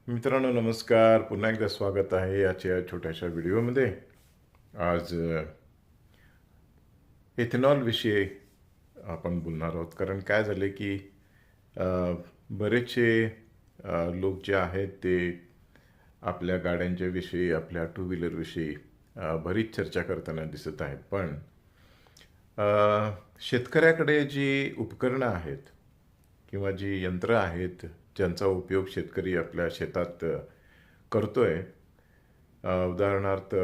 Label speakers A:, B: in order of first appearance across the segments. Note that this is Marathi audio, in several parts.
A: मित्रांनो नमस्कार. पुन्हा एकदा स्वागत आहे याच्या छोट्याशा व्हिडिओमध्ये. आज इथेनॉल विषयी आपण बोलणार आहोत. कारण काय झाले की अ, बरेचसे लोक जे आहेत ते आपल्या गाड्यांच्या विषयी, आपल्या टू व्हीलर विषयी बरीच चर्चा करताना दिसत आहेत. पण शेतकऱ्याकडे जी उपकरणं आहेत किंवा जी यंत्र आहेत ज्यांचा उपयोग शेतकरी आपल्या शेतात करतोय, उदाहरणार्थ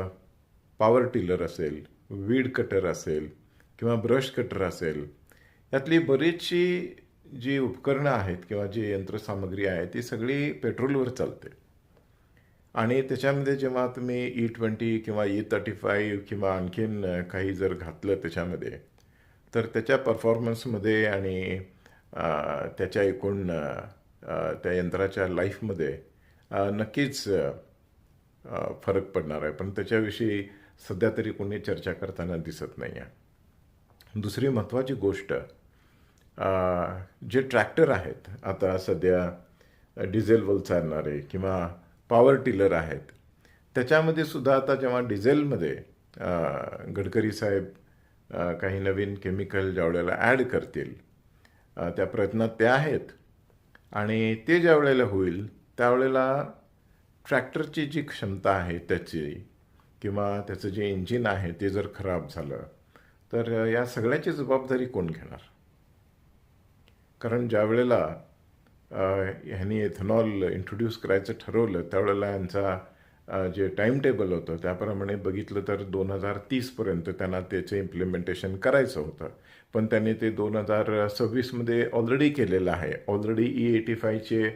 A: पॉवर टिलर असेल, वीड कटर असेल किंवा ब्रश कटर असेल, यातली बरीचशी जी उपकरणं आहेत किंवा जी यंत्रसामग्री आहे ती सगळी पेट्रोलवर चालते. आणि त्याच्यामध्ये जेव्हा तुम्ही E20 किंवा E35 किंवा आणखीन काही जर घातलं त्याच्यामध्ये, तर त्याच्या परफॉर्मन्समध्ये आणि त्याच्या एकूण त्या यंत्राच्या लाईफमध्ये नक्कीच फरक पडणार आहे. पण त्याच्याविषयी सध्या तरी कोणी चर्चा करताना दिसत नाही आहे. दुसरी महत्त्वाची गोष्ट, जे ट्रॅक्टर आहेत आता सध्या डिझेलवर चालणारे किंवा पॉवर टिलर आहेत, त्याच्यामध्ये सुद्धा आता जेव्हा डिझेलमध्ये गडकरी साहेब काही नवीन केमिकल ज्या वेळेला ॲड करतील, त्या प्रयत्नात ते आहेत. आणि ते ज्या वेळेला होईल त्यावेळेला ट्रॅक्टरची जी क्षमता आहे त्याची किंवा त्याचं जे इंजिन आहे ते जर खराब झालं तर या सगळ्याची जबाबदारी कोण घेणार? कारण ज्या वेळेला ह्यांनी इथेनॉल इंट्रोड्यूस करायचं ठरवलं त्यावेळेला यांचा जे टाईम टेबल होतं त्याप्रमाणे बघितलं तर 2030पर्यंत त्यांना त्याचं इम्प्लिमेंटेशन करायचं होतं. पण त्यांनी ते 2026मध्ये ऑलरेडी केलेलं आहे. ऑलरेडी E85चे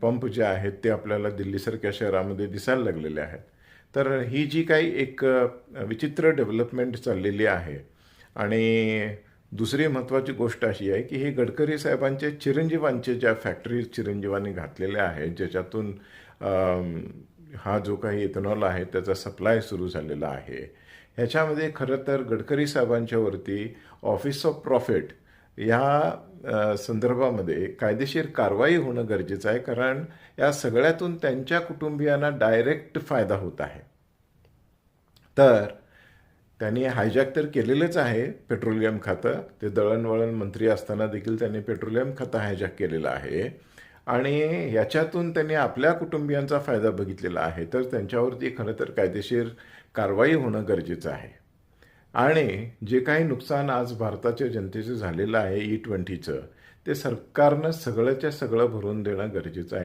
A: पंप जे आहेत ते आपल्याला दिल्लीसारख्या शहरामध्ये दिसायला लागलेले आहेत. तर ही जी काही एक विचित्र डेव्हलपमेंट चाललेली आहे. आणि दुसरी महत्त्वाची गोष्ट अशी आहे की हे गडकरी साहेबांचे चिरंजीवांचे ज्या फॅक्टरीज चिरंजीवांनी घातलेल्या आहेत ज्याच्यातून हा जो काही इथेनॉल आहे त्याचा सप्लाय सुरू झालेला आहे, ह्याच्यामध्ये खरं तर गडकरी साहेबांच्यावरती ऑफिस ऑफ प्रॉफिट या संदर्भामध्ये कायदेशीर कारवाई होणं गरजेचं आहे. कारण या सगळ्यातून त्यांच्या कुटुंबियांना डायरेक्ट फायदा होत आहे. तर त्यांनी हायजॅक तर केलेलंच आहे पेट्रोलियम खातं. ते दळणवळण मंत्री असताना देखील त्यांनी पेट्रोलियम खातं हायजॅक केलेलं आहे आणि याच्यातून त्यांनी आपल्या कुटुंबियांचा फायदा बघितलेला आहे. तर त्यांच्यावरती खरं तर कायदेशीर कारवाई होणं गरजेचं आहे. आणि जे काही नुकसान आज भारताच्या जनतेचं झालेलं आहे E20चं, ते सरकारनं सगळंच्या सगळं भरून देणं गरजेचं आहे.